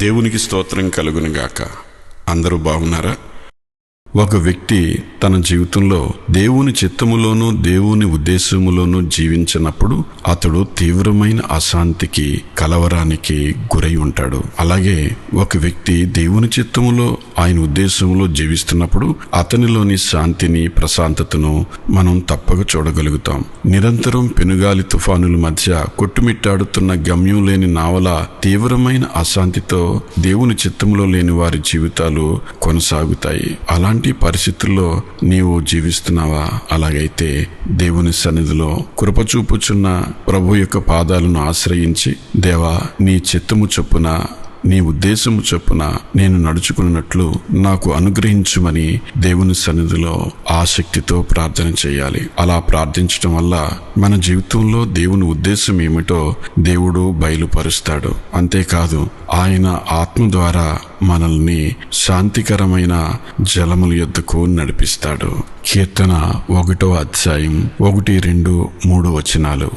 దేవునికి స్తోత్రం కలుగునుగాక. అందరూ బాగున్నారా? ఒక వ్యక్తి తన జీవితంలో దేవుని చిత్తములోనూ దేవుని ఉద్దేశములోనూ జీవించినప్పుడు అతడు తీవ్రమైన అశాంతికి, కలవరానికి గురై ఉంటాడు. అలాగే ఒక వ్యక్తి దేవుని చిత్తములో, ఆయన ఉద్దేశంలో జీవిస్తున్నప్పుడు అతనిలోని శాంతిని, ప్రశాంతతను మనం తప్పక చూడగలుగుతాం. నిరంతరం పెనుగాలి తుఫానుల మధ్య కొట్టుమిట్టాడుతున్న గమ్యం లేని నావల తీవ్రమైన అశాంతితో దేవుని చిత్తములో లేని వారి జీవితాలు కొనసాగుతాయి. అలాంటి పరిస్థితుల్లో నీవు జీవిస్తున్నావా? అలాగైతే దేవుని సన్నిధిలో కృప చూపుచున్న ప్రభు యొక్క పాదాలను ఆశ్రయించి, దేవా, నీ చిత్తము చొప్పున, నీ ఉద్దేశము చొప్పున నేను నడుచుకున్నట్లు నాకు అనుగ్రహించుమని దేవుని సన్నిధిలో ఆసక్తితో ప్రార్థన చేయాలి. అలా ప్రార్థించడం వల్ల మన జీవితంలో దేవుని ఉద్దేశం ఏమిటో దేవుడు బయలుపరుస్తాడు. అంతేకాదు, ఆయన ఆత్మ ద్వారా మనల్ని శాంతికరమైన జలముల యొద్దకు నడిపిస్తాడు. కీర్తన 1వ అధ్యాయం 1, 2, 3 వచనాలు.